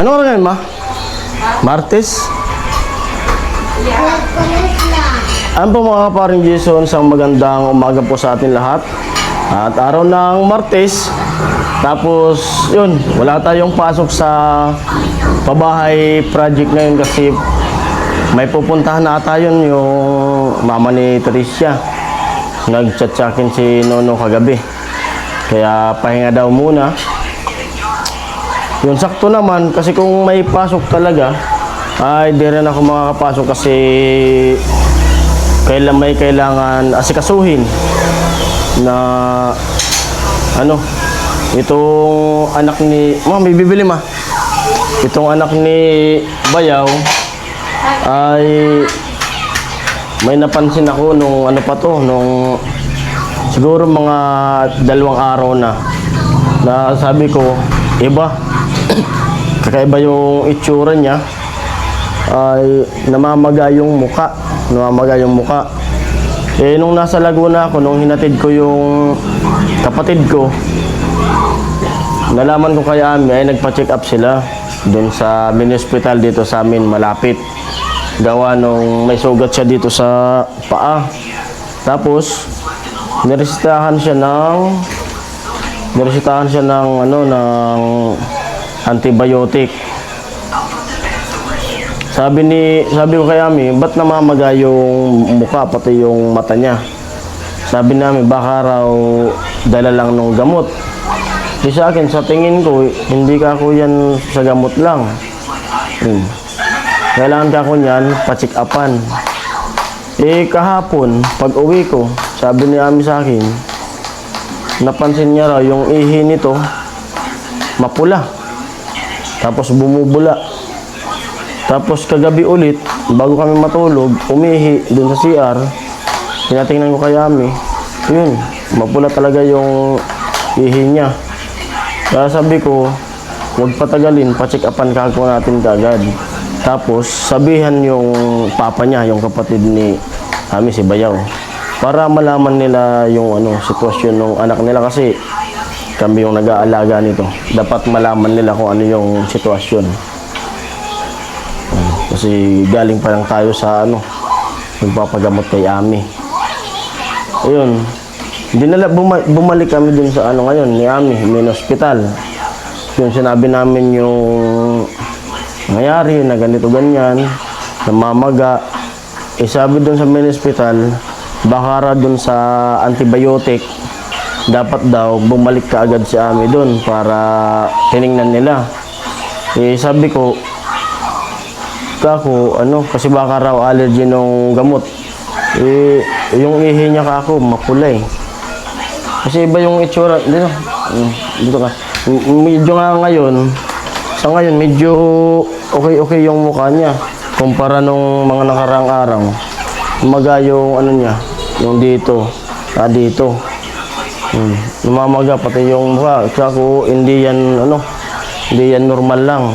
Ano oras ngayon, ma? Martes? Ano po mga kaparing Jason, isang magandang umaga po sa atin lahat. At araw ng Martes, tapos yun, wala tayong pasok sa pabahay project ngayon kasi may pupuntahan na ata yun yung mama ni Tricia. Nag-chat sa akin si Nono kagabi. Kaya pahinga daw muna. Yun, sakto naman kasi kung may pasok talaga, ay di rin ako makakapasok kasi may kailangan asikasuhin na ano, itong anak ni may bibili ma. Itong anak ni Bayaw ay may napansin ako nung ano pa to, nung siguro mga 2 araw na sabi ko, iba kakaiba yung itsura niya, ay namamaga yung muka. Nung nasa Laguna ako, nung hinatid ko yung kapatid ko, nalaman ko kay Ami ay nagpa-check up sila dun sa mini hospital dito sa amin malapit. Gawa nung may sugat siya dito sa paa. Tapos niresetahan siya ng antibiotic. Sabi ko kay Ami, ba't namamaga yung mukha pati yung mata niya? Sabi namin, baka raw dala lang nung gamot. Di sa akin, sa tingin ko, hindi ka ako yan sa gamot lang. Kailangan ka ako yan, pa-check upan. Kahapon, pag uwi ko, sabi ni Ami sa akin, napansin niya raw yung ihi nito, mapula. Tapos bumubula. Tapos kagabi ulit, bago kami matulog, umihi dun sa CR. Tinatingnan ko kay Ami, yun, mapula talaga yung ihi niya. Kaya sabi ko, huwag patagalin, pa-check upan ka natin kagad. Tapos sabihan yung papa niya, yung kapatid ni Ami, si Bayaw, para malaman nila yung sitwasyon ng anak nila kasi kami yung nag-aalaga nito. Dapat malaman nila kung ano yung sitwasyon. Kasi galing pa lang tayo sa magpapagamot kay Ami. Ayun. Bumalik kami dun sa ngayon ni Ami, main hospital. Yung sinabi namin yung nangyari na ganito ganyan, namamaga. Sabi dun sa main hospital, baka dun sa antibiotic, dapat daw bumalik ka agad si Ami dun para tiningnan nila. Sabi ko, kasi baka raw allergy nung gamot. Yung ihi niya mapula eh. Kasi iba yung itsura. Dito ka. Medyo nga ngayon, medyo okay yung mukha niya. Kumpara nung mga nakarang araw. Umaga yung niya, yung dito. Dito. Namamaga pati yung mukha. Kaya hindi yan normal lang.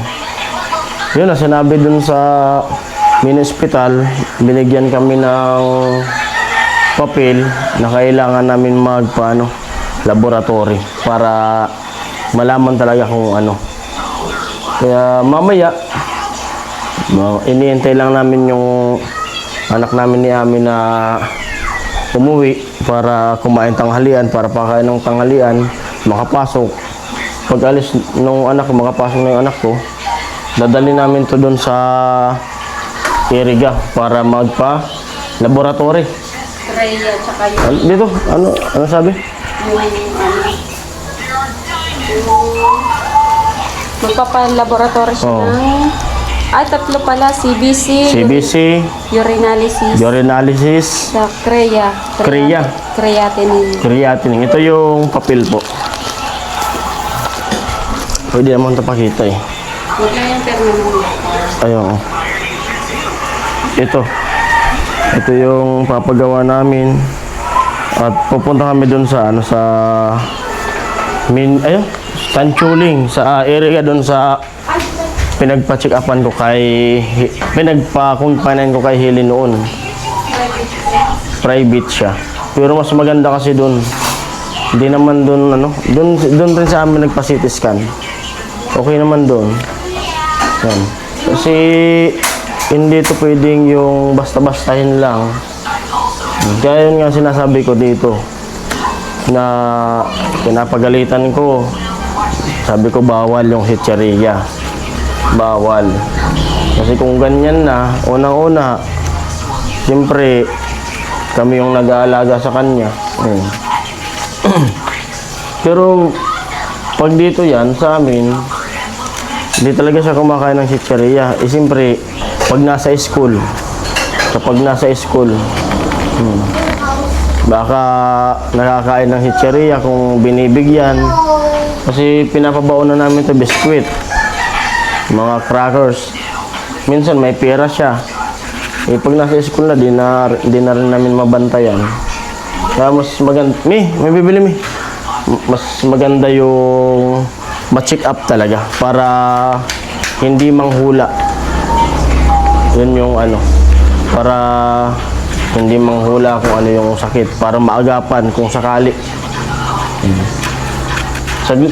Yun na sinabi dun sa mini hospital, binigyan kami ng papel na kailangan namin laboratory para malaman talaga kung ano. Kaya mamaya iniintay lang namin yung anak namin ni Ami na umuwi para kumain tanghalian, para pakain ng tanghalian, makapasok. Pag alis nung anak ko, makapasok na yung anak ko, dadali namin to doon sa Iriga para magpa-laboratory. Rhea, tsaka yung... Dito, ano sabi? Magpapa-laboratory siya ng... tatlo pala. CBC, urinalysis, sa creatinine. Ito yung papel po. Pwede naman ito pakita eh. Huwag na yung permanent. Ayun. Ito yung papagawa namin. At pupunta kami dun sa Tanchuling, sa area dun sa pinagpa-check upan ko pinagpa-kumpanan ko kay Heli noon. Private siya. Pero mas maganda kasi dun. Hindi naman dun rin sa amin nagpa-CT scan. Okay naman dun. Yan. Kasi hindi to pwedeng yung basta-bastahin lang. Kaya yun nga sinasabi ko dito na pinapagalitan ko. Sabi ko bawal yung chicheria. Bawal. Kasi kung ganyan na, unang-una, siyempre, kami yung nag-aalaga sa kanya. Pero, pag dito yan, sa amin, hindi talaga siya kumakain ng chicheria. Siyempre, pag nasa school, kapag nasa school, baka nakakain ng chicheria kung binibigyan. Kasi pinapabaon na namin ito biskwit, mga crackers. Minsan may pera siya. Pag nasa school na, di na rin namin mabantayan. Kaya mas maganda, may bibili mas maganda yung ma-check up talaga para hindi manghula. Yun yung para hindi manghula kung ano yung sakit, para maagapan kung sakali. Sabi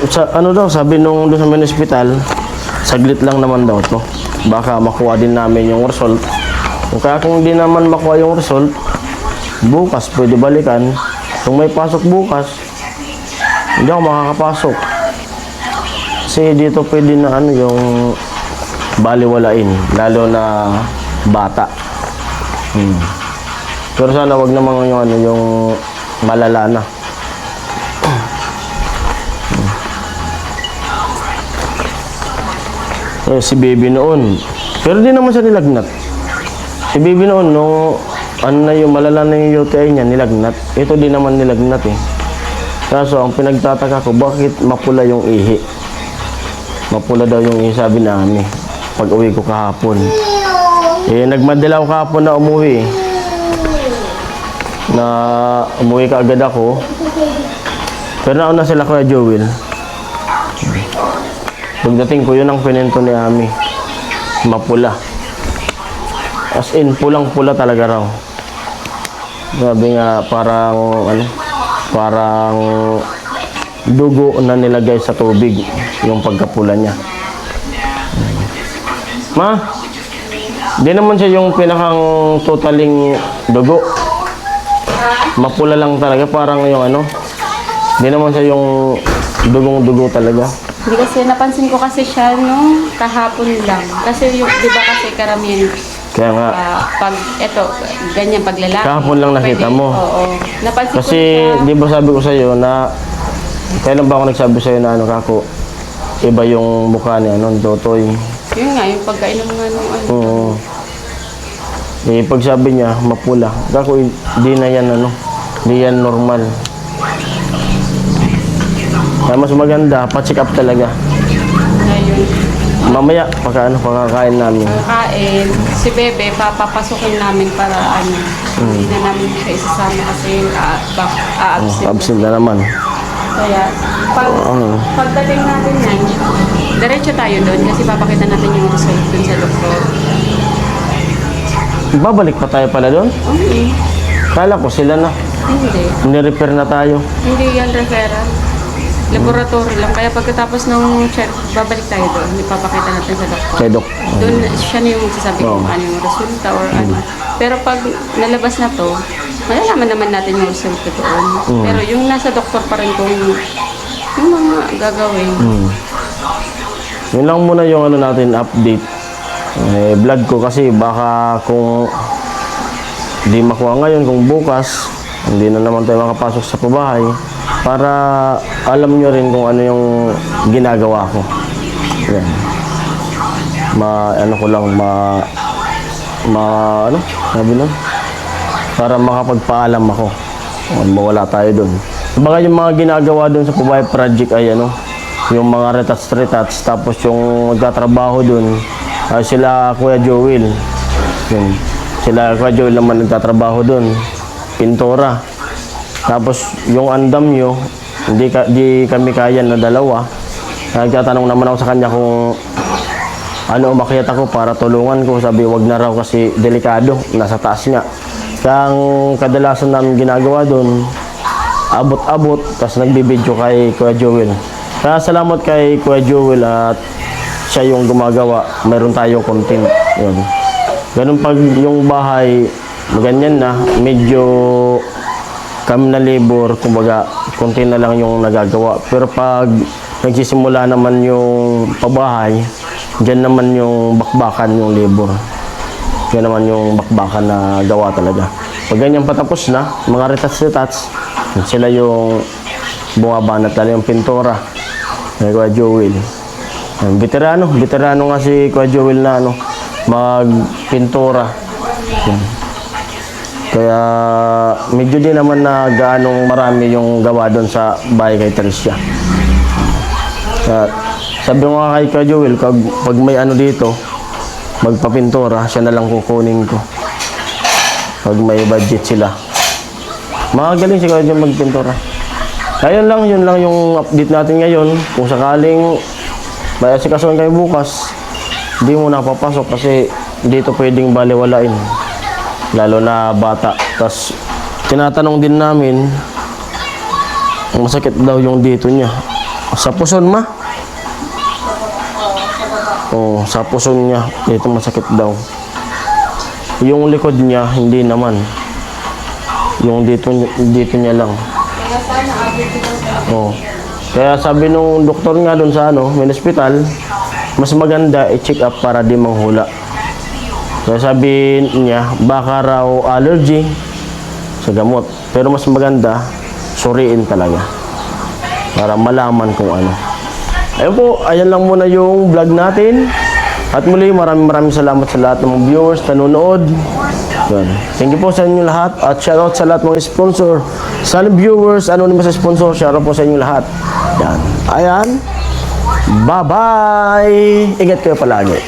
nung doon sa main hospital, saglit lang naman daw to. Baka makuha din namin yung result. Kaya kung hindi naman makuha yung result, bukas pwede balikan. Kung may pasok bukas, hindi ako makakapasok. Kasi dito pwede na yung baliwalain, lalo na bata. Pero sana wag naman yung malala na. Si baby noon. Pero di naman siya nilagnat. Si baby noon, nung yung malala na yung UTI niya, nilagnat. Ito di naman nilagnat eh. Kaso ang pinagtataka ko, bakit mapula yung ihi? Mapula daw yung ihi, sabi namin. Pag uwi ko kahapon. Nagmadilaw kahapon na umuwi. Na umuwi ka agad ako. Pero nauna sila Kuya Joel. Pagdating ko, yun ang pinento ni Ami. Mapula. As in, pulang-pula talaga raw. Sabi nga, parang dugo na nilagay sa tubig yung pagkapula niya. Ma, di naman siya yung pinakang totaling dugo. Mapula lang talaga, parang yung di naman siya yung dugong-dugo talaga. Hindi kasi napansin ko kasi siya kahapon lang. Kasi yung, di ba kasi karamihan, Kaya nga, pag ganyan pag lalaki. kahapon lang nakita mo. Oo. Napansin Kasi, ko siya. di ba sabi ko sa'yo na, kailan ba ako nagsabi sa'yo na kako, iba yung mukha ni Totoy. Yun nga, yung pagkainom nga nung Oo. Pag sabi niya, mapula. Kako, di na yan di yan normal. Kaya mas maganda, pa-check up talaga. Ayun. Mamaya, pagkakain namin. Kain, si Bebe, papapasukin namin para hindi na namin siya isasama kasi absent. Absent na naman. Kaya, pagdating natin yan, diretso tayo doon kasi papakita natin yung result doon sa doktor. Babalik pa tayo pala doon? Okay. Kala ko sila na. Hindi. Ni-repair na tayo. Hindi yan referral. Laboratory lang. Kaya pagkatapos ng check, babalik tayo doon. Ipapakita natin sa doktor. Kay Dok. Doon, siya na yung magsasabi kung ano yung resulta or ano. Pero pag nalabas na to, malalaman naman natin yung resulta doon. Pero yung nasa doktor pa rin kung yung mga gagawin. Yun lang muna yung natin update. Vlog ko kasi baka kung di makuha ngayon, kung bukas, hindi na naman tayo makapasok sa pabahay. Para alam nyo rin kung ano yung ginagawa ko. Yan. Sabi lang. Para makapagpaalam ako. Mawala tayo dun. Baka yung mga ginagawa dun sa Pabay Project ay yung mga retats, tapos yung nagtatrabaho dun, sila Kuya Joel. Yun. Sila Kuya Joel naman nagtatrabaho dun. Pintora. Tapos yung andam nyo, di kami kaya na dalawa. Nagtatanong naman ako sa kanya kung umakyat ako para tulungan ko. Sabi, wag na raw kasi delikado, nasa taas nga. Kaya ang kadalasan namin ginagawa doon, abot-abot, tapos nagbibideo kay Kuya Joel. Kaya salamat kay Kuya Joel at siya yung gumagawa, meron tayong content. Yun. Ganun pag yung bahay, ganyan na, medyo kami na labor, kumbaga, konti na lang yung nagagawa. Pero pag nagsisimula naman yung pabahay, dyan naman yung bakbakan yung labor. Yan naman yung bakbakan na gawa talaga. Pag ganyan patapos na, mga retats-retats, sila yung bumabanat lalo yung pintura. Kay Kuya Joel. Veterano nga si Kuya Joel na magpintura. Yan. Kaya medyo din naman na gaanong marami yung gawa doon sa bahay kay Tricia. Kaya sabi ko nga kay Kuya Joel, pag may dito, magpapintura, siya na lang kukunin ko. Pag may budget sila. Magaling si Kuya Joel magpintura. Kaya yun lang yung update natin ngayon. Kung sakaling may asikasuhan kayo bukas, hindi mo napapasok kasi dito pwedeng baliwalain. Lalo na bata. Tapos, tinatanong din namin, masakit daw yung dito niya. Sa puson, ma? Oo, sa puson niya. Dito masakit daw. Yung likod niya, hindi naman. Yung dito niya lang. Oo. Kaya sabi nung doktor nga doon sa may hospital, mas maganda i-check up para di manghula. Kaya sabi niya, baka raw allergy sa gamot. Pero mas maganda, suriin talaga. Para malaman kung ano. Ayun po, ayan lang muna yung vlog natin. At muli, maraming salamat sa lahat ng mga viewers, nanonood. Yan. Thank you po sa inyo lahat. At shoutout sa lahat ng mga sponsor. Sa viewers, anonymous sponsor, shoutout po sa inyo lahat. Yan. Ayan. Bye-bye! Ingat kayo palagi.